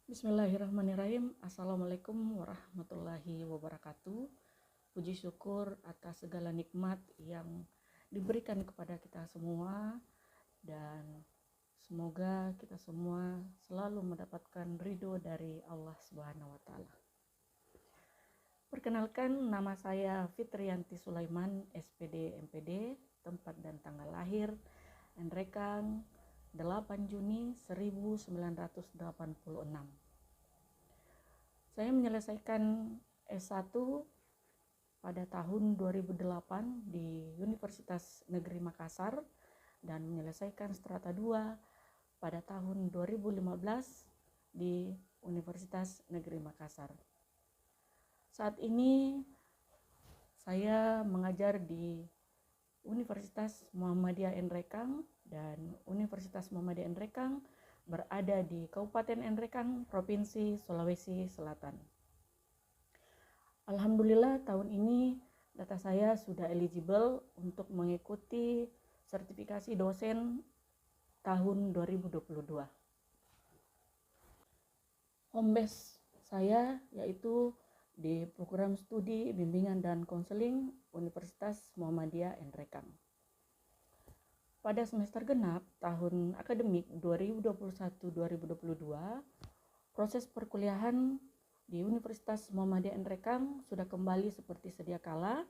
Bismillahirrahmanirrahim. Assalamualaikum warahmatullahi wabarakatuh. Puji syukur atas segala nikmat yang diberikan kepada kita semua, dan semoga kita semua selalu mendapatkan ridho dari Allah Subhanahu wa Ta'ala. Perkenalkan, nama saya Fitriyanti Sulaiman, SPD MPD, tempat dan tanggal lahir Nrekang 8 Juni 1986. Saya menyelesaikan S1 pada tahun 2008 di Universitas Negeri Makassar dan menyelesaikan strata 2 pada tahun 2015 di Universitas Negeri Makassar. Saat ini saya mengajar di Universitas Muhammadiyah Nrekang, dan Universitas Muhammadiyah Nrekang berada di Kabupaten Nrekang, Provinsi Sulawesi Selatan. Alhamdulillah tahun ini data saya sudah eligible untuk mengikuti sertifikasi dosen tahun 2022. Home base saya yaitu di program studi bimbingan dan konseling Universitas Muhammadiyah Nrekang. Pada semester genap tahun akademik 2021-2022, proses perkuliahan di Universitas Muhammadiyah Nrekang sudah kembali seperti sedia kala.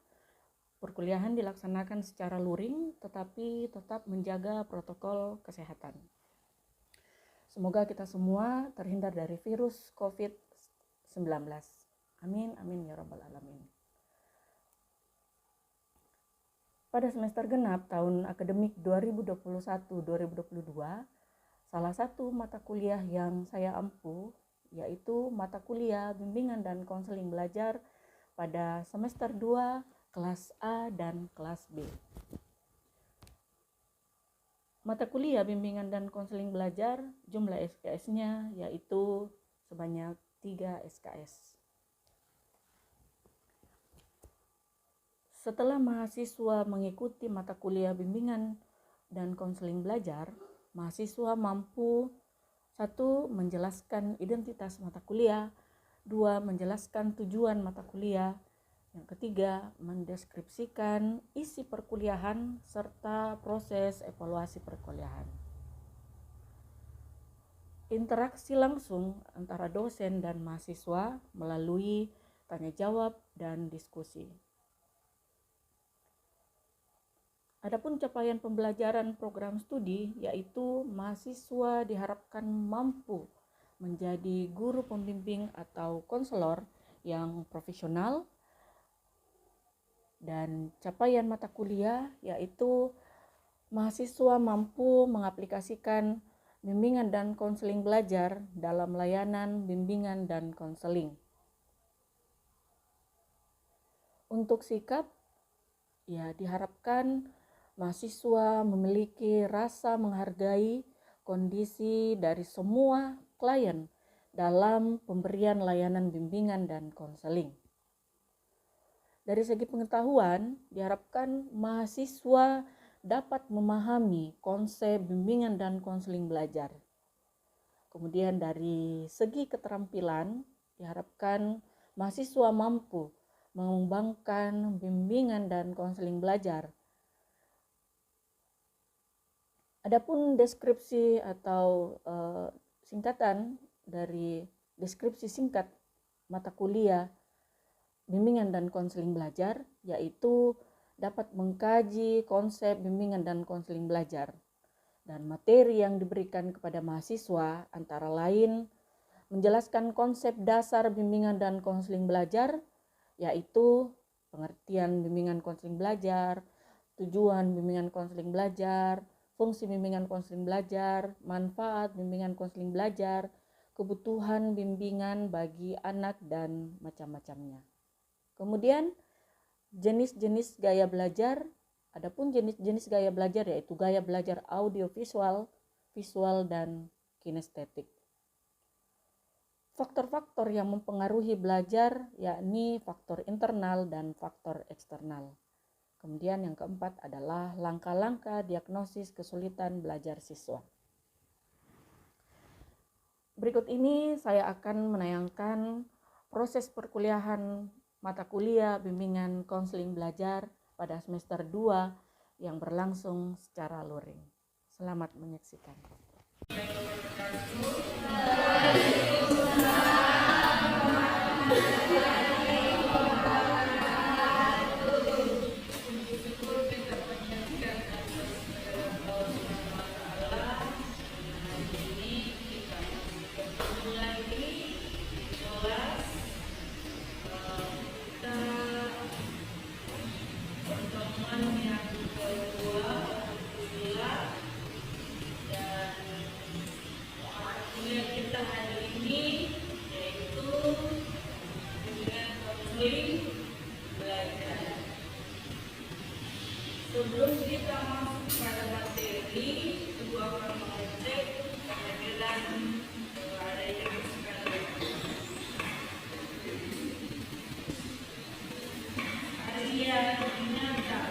Perkuliahan dilaksanakan secara luring tetapi tetap menjaga protokol kesehatan. Semoga kita semua terhindar dari virus COVID-19. Amin, amin ya rabbal alamin. Pada semester genap tahun akademik 2021-2022, salah satu mata kuliah yang saya ampu yaitu mata kuliah bimbingan dan konseling belajar pada semester 2 kelas A dan kelas B. Mata kuliah bimbingan dan konseling belajar jumlah SKS-nya yaitu sebanyak 3 SKS. Setelah mahasiswa mengikuti mata kuliah bimbingan dan konseling belajar, mahasiswa mampu 1. Menjelaskan identitas mata kuliah, 2. Menjelaskan tujuan mata kuliah, yang ketiga mendeskripsikan isi perkuliahan serta proses evaluasi perkuliahan. Interaksi langsung antara dosen dan mahasiswa melalui tanya jawab dan diskusi. Adapun capaian pembelajaran program studi yaitu mahasiswa diharapkan mampu menjadi guru pembimbing atau konselor yang profesional, dan capaian mata kuliah yaitu mahasiswa mampu mengaplikasikan bimbingan dan konseling belajar dalam layanan bimbingan dan konseling. Untuk sikap, diharapkan mahasiswa memiliki rasa menghargai kondisi dari semua klien dalam pemberian layanan bimbingan dan konseling. Dari segi pengetahuan, diharapkan mahasiswa dapat memahami konsep bimbingan dan konseling belajar. Kemudian dari segi keterampilan, diharapkan mahasiswa mampu mengembangkan bimbingan dan konseling belajar. Adapun deskripsi atau singkatan dari deskripsi singkat mata kuliah bimbingan dan konseling belajar yaitu dapat mengkaji konsep bimbingan dan konseling belajar, dan materi yang diberikan kepada mahasiswa antara lain menjelaskan konsep dasar bimbingan dan konseling belajar yaitu pengertian bimbingan konseling belajar, tujuan bimbingan konseling belajar, fungsi bimbingan konseling belajar, manfaat bimbingan konseling belajar, kebutuhan bimbingan bagi anak, dan macam-macamnya. Kemudian jenis-jenis gaya belajar. Adapun jenis-jenis gaya belajar yaitu gaya belajar audiovisual, visual, dan kinestetik. Faktor-faktor yang mempengaruhi belajar yakni faktor internal dan faktor eksternal. Kemudian yang keempat adalah langkah-langkah diagnosis kesulitan belajar siswa. Berikut ini saya akan menayangkan proses perkuliahan mata kuliah bimbingan konseling belajar pada semester 2 yang berlangsung secara luring. Selamat menyaksikan. Sebelum kita masuk pada materi, Ibu akan mengecek kehadiran ada yang sekali. Arya Dinata.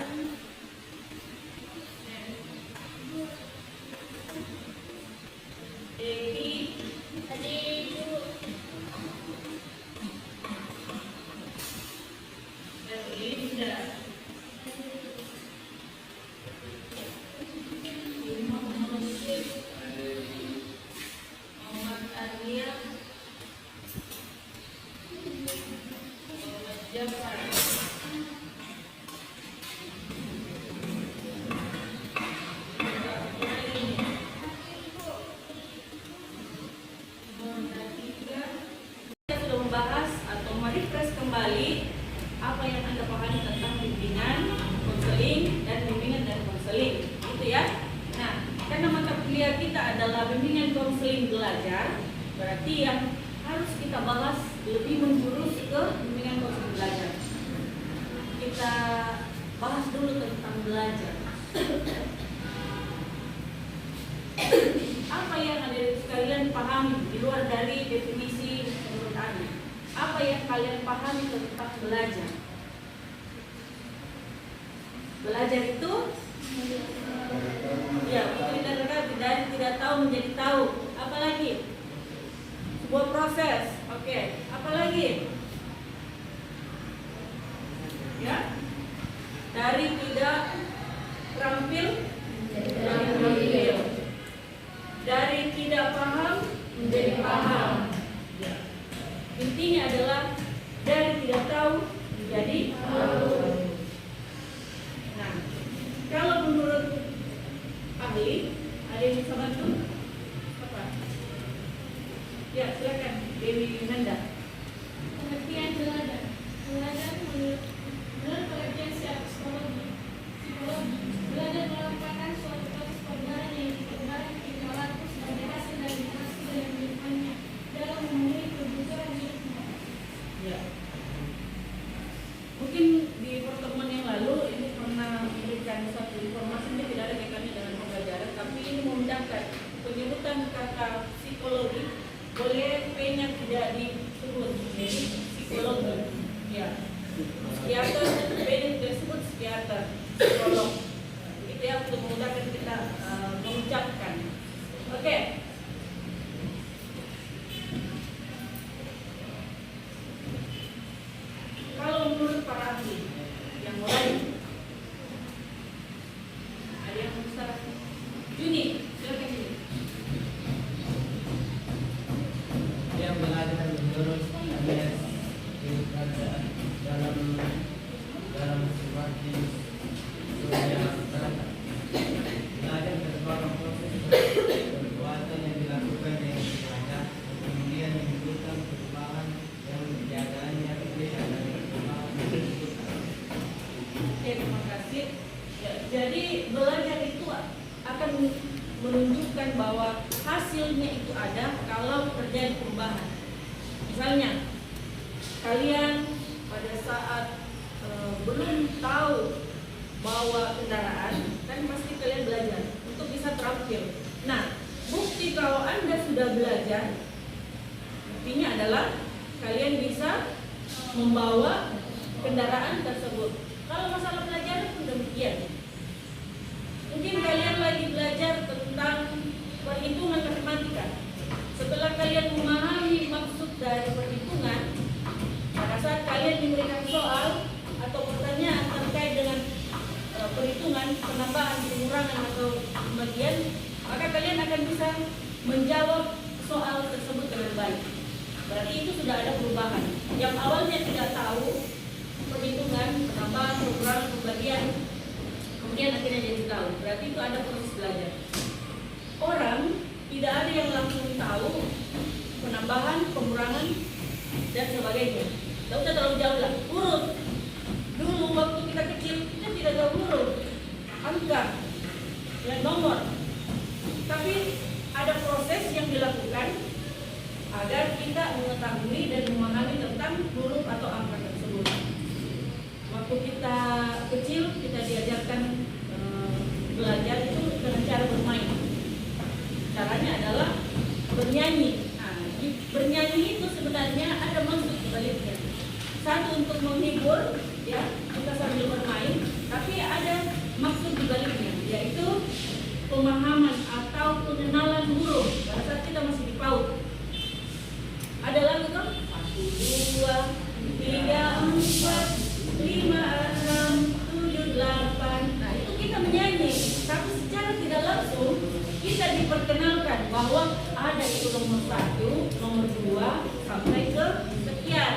Dewi Erlinda. Membahas atau merefresh kembali apa yang Anda pahami tentang bimbingan, konseling, dan bimbingan dan konseling, gitu ya. Nah, karena mata kuliah kita adalah bimbingan konseling belajar, berarti yang harus kita bahas lebih menjurus ke bimbingan konseling belajar. Kita bahas dulu tentang belajar. Apa yang ada sekalian pahami di luar dari definisi menurut Anda? Apa yang kalian pahami tentang belajar? Belajar itu ya, dari tidak tahu menjadi tahu. Apalagi sebuah proses. Oke, apalagi ya, dari tidak terampil menjadi terampil, dari tidak paham menjadi paham. Intinya adalah dari tidak tahu menjadi tahu. Nah, kalau menurut ahli, ada yang bisa bantu? Apa? Ya, silakan Dewi Nanda. Pengertian belajar. Belajar menurut pengertian secara psikologi. Belajar merupakan suatu proses pembelajaran yang dikembangkan di pelaku sebagai hasil dari hasil yang dilakukannya dalam memenuhi kebutuhan hidupnya. Ya. Mungkin di pertemuan yang lalu ini pernah memberikan satu informasi yang tidak ada kaitannya dengan pembelajaran, tapi ini memudahkan penyebutan kata psikologi. Boleh P-nya tidak disebut, jadi psikologi. Ya. Psikiater, P-nya tidak disebut psikiater, psikolog. Itu ya, untuk memudahkan kita mengucapkan. Oke. Kalau menurut para ahli yang lain, ada yang bisa? Juni, silakan Juni. Yang belajar menurut alias dalam seperti surya masyarakat. Belajar merupakan proses perbuatan yang dilakukan dengan sengaja, kemudian menimbulkan perubahan yang menjaganya berbeda dari perubahan yang dilakukan. Oke, terima kasih. Ya, jadi belajar itu akan menunjukkan bahwa hasilnya itu ada kalau terjadi perubahan. Misalnya, kalian pada saat belum tahu bawa kendaraan, kan pasti kalian belajar untuk bisa terampil. Nah, bukti kalau Anda sudah belajar, buktinya adalah kalian bisa membawa kendaraan tersebut. Kalau masalah belajar pun demikian. Mungkin kalian lagi belajar tentang perhitungan matematika. Setelah kalian memahami maksud dari perhitungan, pada saat kalian diberikan soal atau pertanyaan terkait dengan perhitungan, penambahan, pengurangan atau pembagian, maka kalian akan bisa menjawab soal tersebut dengan baik. Berarti itu sudah ada perubahan. Yang awalnya tidak tahu perhitungan, penambahan, pengurangan, pembagian, kemudian akhirnya jadi tahu. Berarti itu ada proses belajar. Orang tidak ada yang langsung tahu penambahan, pengurangan, dan sebagainya. Tidak usah terlalu jauh lah. Huruf. Dulu waktu kita kecil, kita tidak tahu huruf, angka, dan nomor. Tapi ada proses yang dilakukan agar kita mengetahui dan memahami tentang huruf atau angka tersebut. Waktu kita kecil, kita diajarkan belajar itu dengan cara bermain. Caranya adalah bernyanyi. Nah, bernyanyi itu sebenarnya ada maksud sebaliknya. Satu untuk menghibur, ya, kita sambil bermain, tapi ada maksud dibaliknya, yaitu pemahaman atau pengenalan huruf pada saat kita masih di PAUD. Ada lagu kan? 1, 2, 3, 4, 5, 6, 7, 8. Nah, itu kita menyanyi, tapi secara tidak langsung kita diperkenalkan bahwa ada itu nomor 1, nomor 2 sampai ke sekian.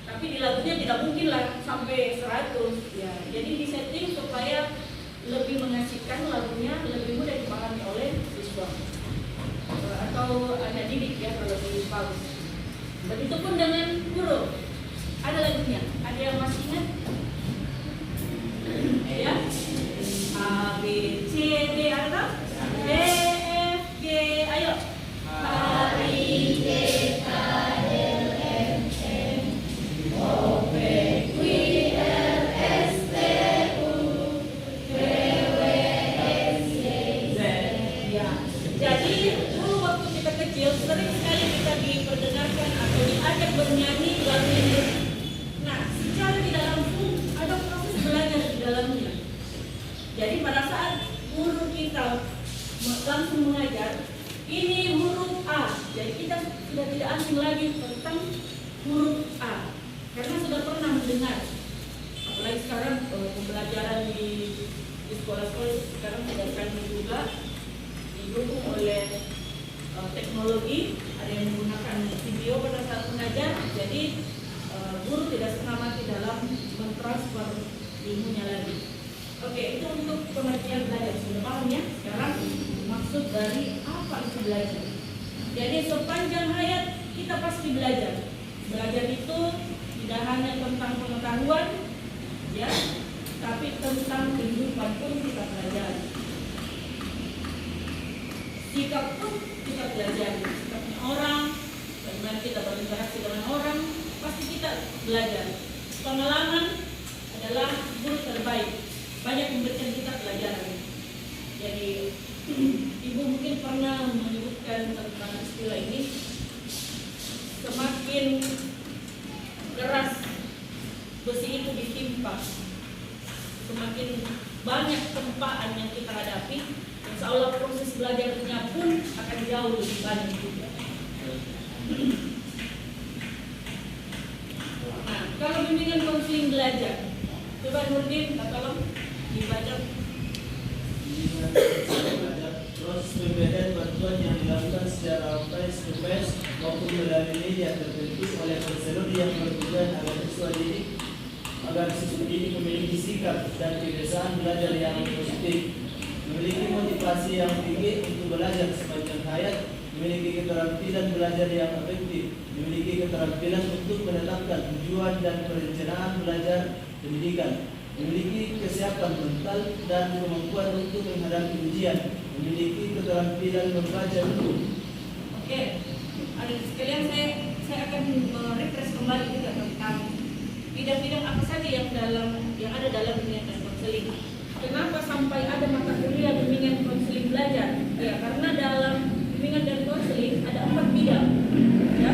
Tapi di lagunya tidak mungkin lah sampai 100 ya. Jadi disetting supaya lebih mengasihkan lagunya, lebih mudah dipahami oleh siswa atau anak didik ya kalau di PAUD. Begitupun dengan huruf. Ada lagunya. Ada yang masih ingat? Ya. A B C D ada? E F G ayo. A I J K L M N O P Q R S T U V W X Y Z. Ya. Jadi dulu waktu kita kecil sering sekali kita diperdengarkan atau diajak bernyanyi lagu ini. Nah, secara tidak langsung ada proses belajar di dalamnya. Jadi pada saat guru kita langsung mengajar, ini huruf A. Jadi kita sudah tidak asing lagi tentang huruf A, karena sudah pernah mendengar. Apalagi sekarang pembelajaran di sekolah-sekolah sekarang sudah kami juga didukung oleh teknologi, ada yang menggunakan video pada saat mengajar. Jadi guru tidak setengah mati dalam mentransfer ilmunya lagi. Oke, itu untuk pengertian belajar. Sudah paham ya? Sekarang maksud dari apa itu belajar. Jadi sepanjang hayat kita pasti belajar. Belajar itu tidak hanya tentang pengetahuan, ya, tapi tentang kehidupan pun kita pelajari. Sikap pun kita pelajari. Sikapnya orang, bagaimana kita berinteraksi dengan orang, pasti kita belajar. Pengalaman adalah guru terbaik. Banyak memberikan kita pelajaran. Jadi ibu mungkin pernah menyebutkan tentang istilah ini. Semakin keras besi itu ditimpa, semakin banyak tempaan yang kita hadapi, insya Allah proses belajarnya pun akan jauh lebih banyak juga. Nah, kalau bimbingan konseling belajar, coba Nurdin, tolong dibaca. Proses pemberian bantuan yang dilakukan secara face to face maupun melalui media tertentu oleh konselor yang bertujuan agar siswa didik memiliki sikap dan kebiasaan belajar yang positif, memiliki motivasi yang tinggi untuk belajar sepanjang hayat, memiliki keterampilan belajar yang efektif, memiliki keterampilan untuk menetapkan tujuan dan perencanaan belajar pendidikan, memiliki kesiapan mental dan kemampuan untuk menghadapi ujian, memiliki keterampilan membaca buku. Oke, adik sekalian, saya akan merefresh kembali juga tentang bidang-bidang apa saja yang ada dalam bimbingan dan konseling. Kenapa sampai ada mata kuliah bimbingan konseling belajar? Ya, karena dalam bimbingan dan konseling ada 4 bidang. Ya.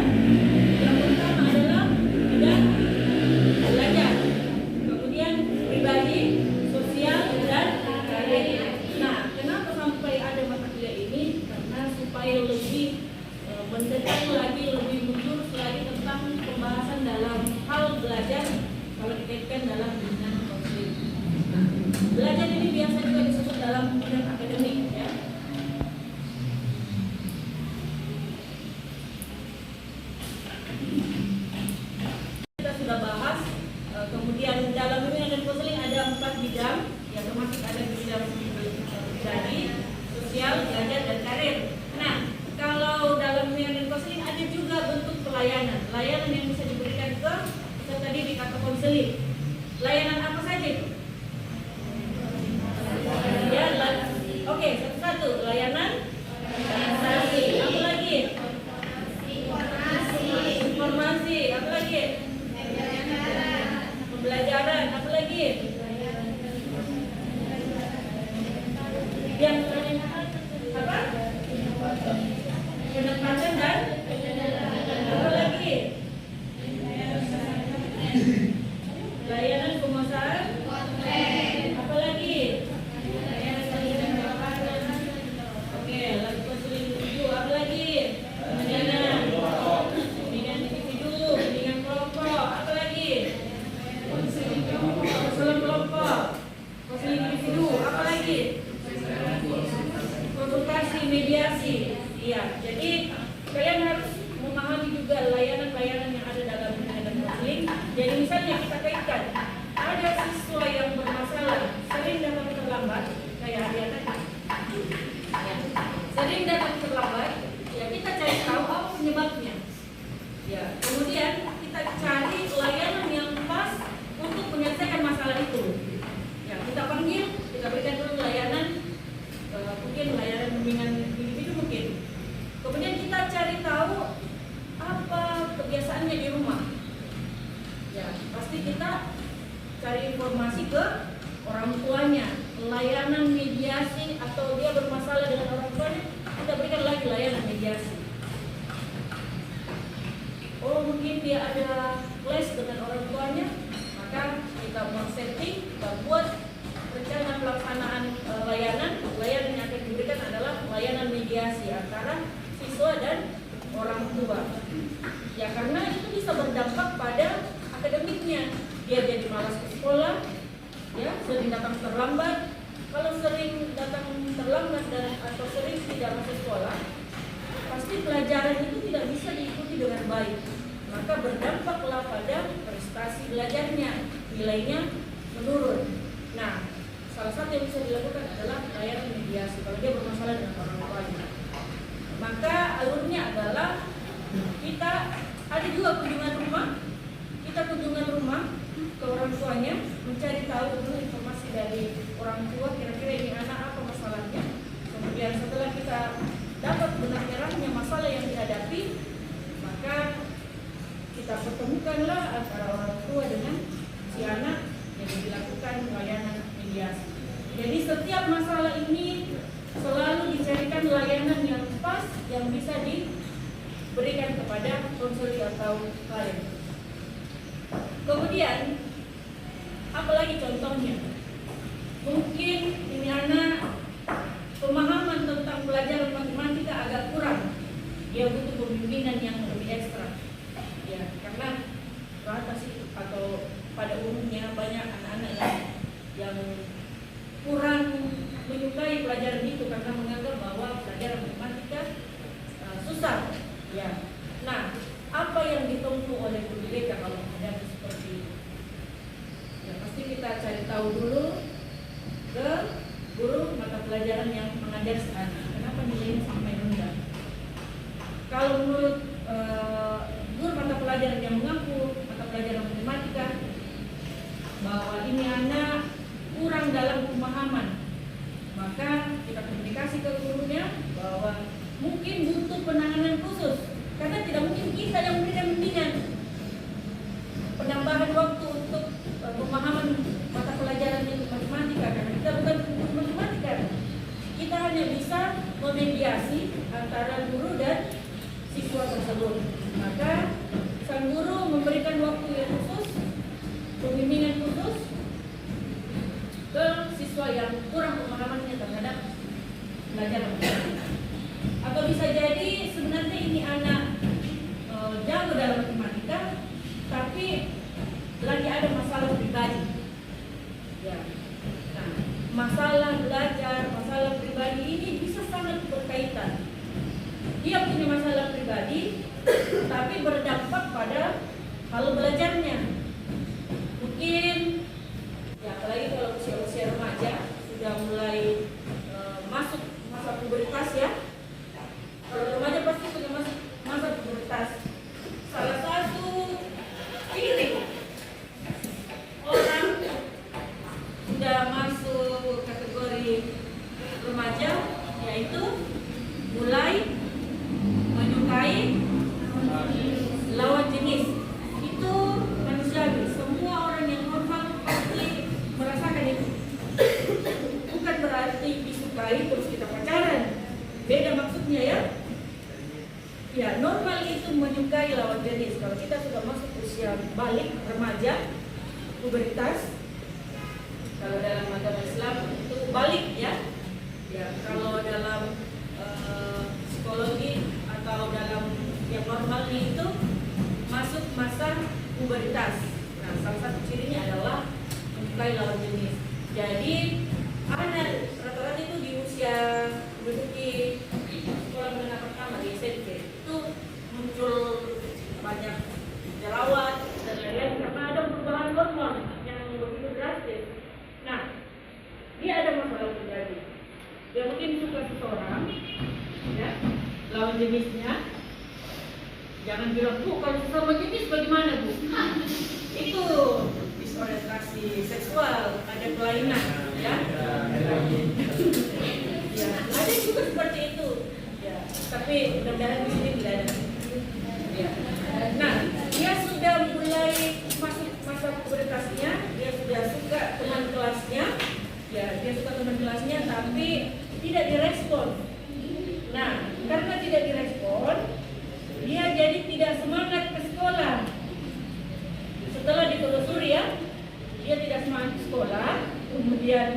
Yang pertama adalah bidang belajar, kemudian pribadi, sosial, dan karir. Nah, kenapa sampai ada mata kuliah ini? Karena supaya lebih mendekat sosial, belajar dan karir. Nah, kalau dalam pembimbingan dan konseling ada juga bentuk pelayanan yang bisa diberikan ke peserta didik atau konseling. Layanan apa saja itu? Ya, oke, satu-satu. Layanan organisasi. Apa lagi? Informasi. Apa lagi? Pembelajaran. Apa lagi? Yang apa? Penempatan dan apa lagi? Layanan pemasaran. Apa lagi? Oke, lalu konseling individu. Apa lagi? Bimbingan individu, bimbingan kelompok. Apa lagi? Konseling kelompok, konseling individu. Apa lagi? Konsultasi, mediasi. Iya, jadi kalian harus memahami juga layanan-layanan yang ada dalam pembimbingan dan konseling. Jadi misalnya kita kaitkan, ada siswa yang bermasalah, sering datang terlambat, kayak dia tadi. Ya, sering datang terlambat, ya kita cari tahu apa penyebabnya. Ya, kemudian kita cari layanan yang pas untuk menyelesaikan masalah itu. Ya, kita panggil, kita berikan dulu layanan, mungkin layanan bimbingan individu mungkin. Kemudian kita cari tahu apa kebiasaannya di rumah. Ya, pasti kita cari informasi ke orang tuanya, layanan mediasi atau dia bermasalah dengan orang tuanya, kita berikan lagi layanan mediasi. Oh, mungkin dia ada clash dengan orang tuanya, maka kita mau setting, kita buat rencana pelaksanaan layanan yang akan diberikan adalah layanan mediasi antara siswa dan orang tua. Ya, karena itu bisa berdampak pada akademiknya. Dia jadi malas ke sekolah, ya, sering datang terlambat. Kalau sering datang terlambat atau sering tidak masuk sekolah, pasti pelajaran itu tidak bisa diikuti dengan baik. Maka berdampaklah pada prestasi belajarnya, nilainya menurun. Nah, salah satu yang bisa dilakukan adalah layanan mediasi kalau dia bermasalah dengan orang tuanya. Maka alurnya adalah kita ada juga kunjungan rumah. Kita kunjungan rumah ke orang tuanya, mencari tahu dulu informasi dari orang tua, kira-kira ini anak apa masalahnya. Kemudian setelah kita dapat benar terangnya masalah yang dihadapi, maka kita pertemukanlah antara orang tua dengan si anak yang dilakukan layanan mediasi. Jadi setiap masalah ini selalu dicarikan layanan yang pas yang bisa diberikan kepada konseling atau klien. Kemudian apalagi contohnya? Mungkin ini anak pemahaman tentang pelajaran matematika agak kurang. Dia butuh pembimbingan yang lebih ekstra. Ya, karena rata sih atau pada umumnya banyak anak-anak yang kurang menyukai pelajaran itu karena menganggap bahwa pelajaran matematika susah. Ya. Nah, apa yang ditempuh oleh guru BK kalau menghadapi seperti itu? Ya, pasti kita cari tahu dulu ke guru mata pelajaran yang mengajar sekarang. Kenapa nilainya sampai rendah? Kalau menurut guru mata pelajaran yang mengaku mata pelajaran matematika bahwa ini anak kurang dalam pemahaman, maka kita komunikasi ke gurunya bahwa mungkin butuh penanganan khusus karena tidak mungkin kita yang memberikan bimbingan. Penambahan waktu untuk pemahaman mata pelajaran itu matematika karena kita bukan guru matematika. Kita hanya bisa memediasi antara guru dan siswa tersebut. Maka sang guru memberikan waktu yang khusus, pembimbingan khusus ke siswa yang kurang pemahamannya terhadap pelajaran matematika. Atau bisa jadi sebenarnya ini anak jago dalam matematika, tapi lagi ada masalah pribadi. Ya. Nah, masalah belajar, masalah pribadi ini bisa sangat berkaitan. Dia punya masalah pribadi, tapi berdampak pada hal belajarnya. Mungkin, ya apalagi kalau usia-usia remaja sudah mulai masuk masa pubertas. jenis. Kalau kita sudah masuk usia balik, remaja, pubertas, kalau dalam agama Islam itu balik ya. Ya, kalau dalam psikologi atau dalam yang normalnya itu masuk masa pubertas. Nah, salah satu cirinya adalah menyukai lawan jenis. Jadi anak rata-rata itu di usia menduduki sekolah menengah pertama di SMP itu muncul banyak jerawat dan lain-lain karena ada perubahan hormon yang begitu drastis. Nah, dia ada masalah terjadi. Dia mungkin suka seseorang, ya, lawan jenisnya. Jangan bilang, Bu, kalau sesama jenis bagaimana, Bu? Itu disorientasi seksual, ada kelainan, ya. Ya, ada juga seperti itu. Ya, tapi mudah-mudahan di sini tidak ada. Ya. Nah, dia sudah mulai masuk masa pubertasnya, dia sudah suka teman kelasnya, ya, dia suka teman kelasnya, tapi tidak direspon. Nah, karena tidak direspon, dia jadi tidak semangat ke sekolah. Setelah ditelusuri ya, dia tidak semangat ke sekolah. Kemudian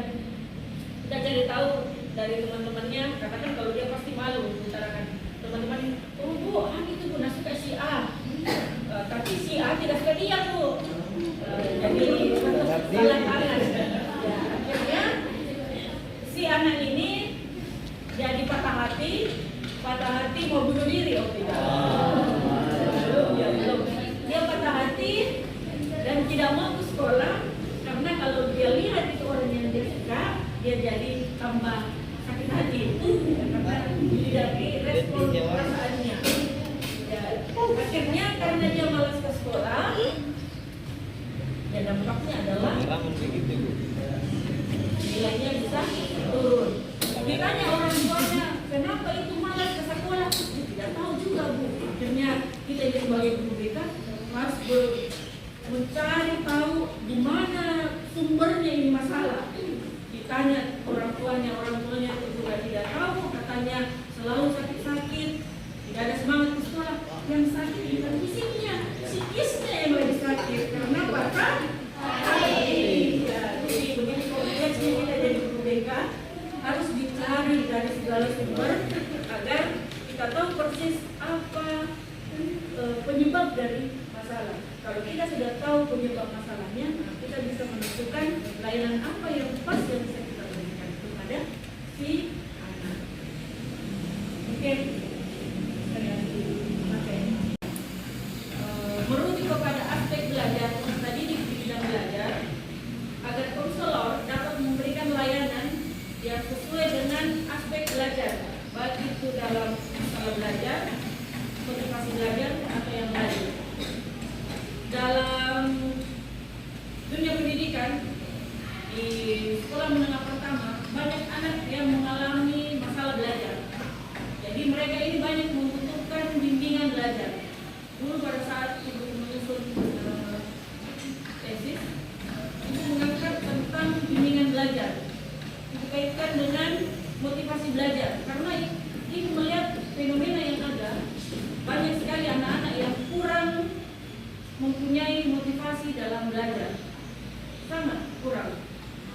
kita cari tahu dari teman-temannya, katakan kalau dia pasti malu mengutarakan teman-teman, oh Bu, itu Bu suka si A, tapi si A tidak suka dia Bu. Jadi salah tangan. Ya, akhirnya si anak ini jadi patah hati mau bunuh diri, oh tidak. Belum. Dia patah hati dan tidak mau ke sekolah karena kalau dia lihat itu orang yang dia suka, dia jadi tambah sakit hati karena tidak direspon perasaannya. Ya, akhirnya karena dia malas ke sekolah, ya dampaknya adalah nilainya bisa turun. Ditanya orang tuanya, kenapa itu malas ke sekolah? Tidak tahu juga Bu. Akhirnya kita sebagai guru BK harus mencari tahu di mana sumbernya ini masalah. Ditanya orang tuanya juga tidak tahu, katanya selalu sakit-sakit, tidak ada semangat ke sekolah. Yang sakit bukan fisiknya, psikisnya yang lagi sakit karena patah hati. Ya, jadi begitu kompleksnya kita jadi guru BK harus dicari dari segala sumber agar kita tahu persis apa penyebab dari masalah. Kalau kita sudah tahu penyebab masalahnya, kita bisa menentukan layanan apa yang pas yang bisa kita berikan kepada si anak. Mungkin merujuk kepada aspek belajar tadi di bidang belajar, agar konselor dapat memberikan layanan yang sesuai dengan aspek belajar, baik itu dalam masalah belajar, motivasi belajar atau yang lain. Dalam dunia pendidikan di sekolah menengah pertama banyak anak yang mengalami masalah belajar. Jadi mereka ini banyak membutuhkan bimbingan belajar. Dulu pada saat ibu menyusun tesis, ibu mengangkat tentang bimbingan belajar, dikaitkan dengan motivasi belajar, karena ibu melihat fenomena yang ada, banyak sekali anak-anak yang kurang mempunyai motivasi dalam belajar, sangat kurang.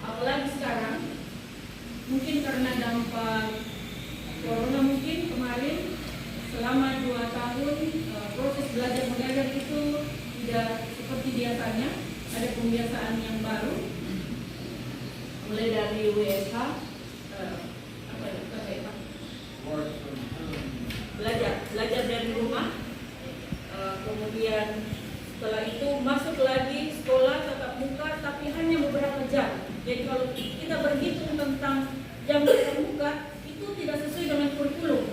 Apalagi sekarang, mungkin karena dampak corona mungkin kemarin selama 2 tahun proses belajar mengajar itu tidak seperti biasanya, ada pembiasaan yang baru, mulai dari WFH, belajar dari rumah, kemudian setelah itu masuk lagi sekolah tatap muka, tapi hanya beberapa jam. Jadi kalau kita berhitung tentang jam tatap muka itu tidak sesuai dengan kurikulum.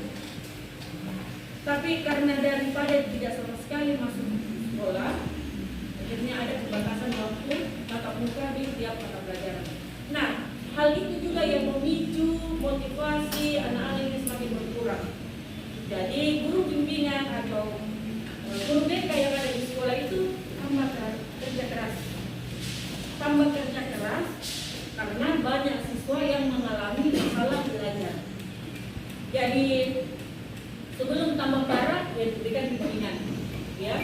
Tapi karena daripada tidak sama sekali masuk sekolah, akhirnya ada pembatasan waktu tatap muka di tiap mata pelajaran. Nah, hal itu juga yang memicu motivasi anak-anak ini semakin berkurang. Jadi guru bimbingan atau guru BK yang ada di sekolah itu tambah kerja keras karena banyak siswa yang mengalami masalah belajar. Jadi sebelum tambah parah, ya diberikan bimbingan, ya.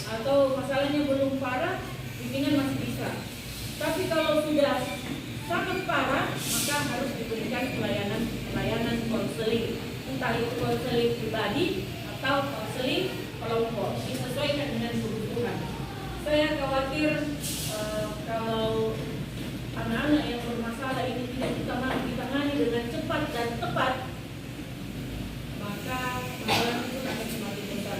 atau masalahnya belum parah, bimbingan masih bisa. Tapi kalau sudah sangat parah, maka harus diberikan pelayanan konseling, entah itu konseling pribadi atau konseling kelompok, disesuaikan dengan kebutuhan. Saya khawatir kalau anak-anak yang bermasalah ini tidak ditangani dengan cepat dan tepat, maka masalah itu akan semakin besar.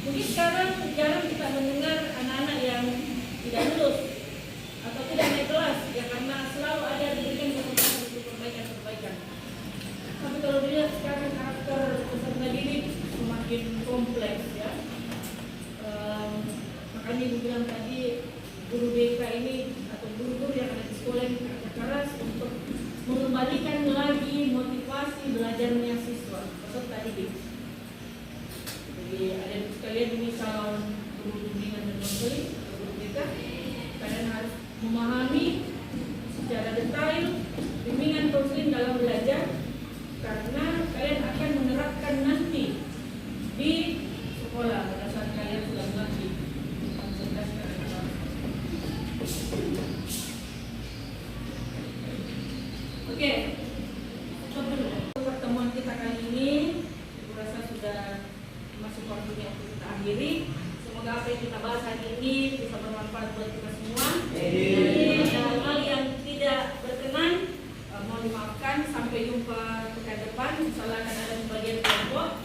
Mungkin sekarang jarang kita mendengar anak-anak yang tidak lulus atau tidak naik kelas, ya karena selalu ada diberikan kesempatan untuk perbaikan. Tapi kalau dilihat sekarang karakter peserta didik semakin kompleks ya. Makanya ibu bilang tadi guru BK ini atau guru-guru yang ada di sekolah ini kerja keras untuk mengembalikan lagi motivasi belajarnya siswa peserta didik. Jadi ada sekalian ini calon guru bimbingan dan konseling atau guru BK, kalian harus memahami secara detail bimbingan konseling dalam belajar, karena kalian akan menerapkan nanti di sekolah pada saat kalian sudah melatih. Oke, stop dulu. Pertemuan kita kali ini, aku rasa sudah masuk waktunya untuk kita akhiri. Semoga apa yang kita bahas hari ini bisa bermanfaat buat kita semua. Jadi hal-hal yang tidak berkenan mohon dimaafkan. Sampai jumpa pekan depan. Insyaallah akan ada pembagian kelompok.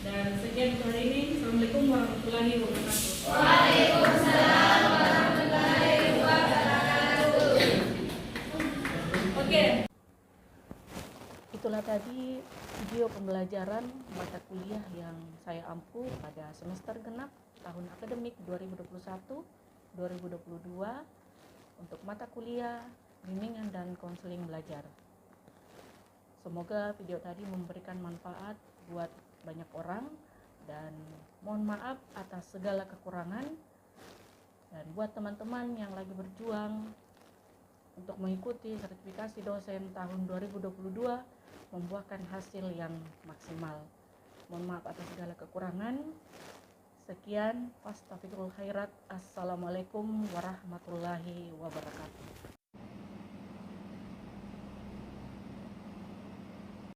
Dan sekian untuk hari ini. Assalamualaikum warahmatullahi wabarakatuh. Waalaikumsalam warahmatullahi wabarakatuh. Oke. Itulah tadi video pembelajaran mata kuliah yang saya ampu pada semester genap tahun akademik 2021-2022 untuk mata kuliah bimbingan dan konseling belajar. Semoga video tadi memberikan manfaat buat banyak orang, dan mohon maaf atas segala kekurangan. Dan buat teman-teman yang lagi berjuang untuk mengikuti sertifikasi dosen tahun 2022 membuahkan hasil yang maksimal. Mohon maaf atas segala kekurangan. Sekian, fastaghfirul khairat. Assalamualaikum warahmatullahi wabarakatuh.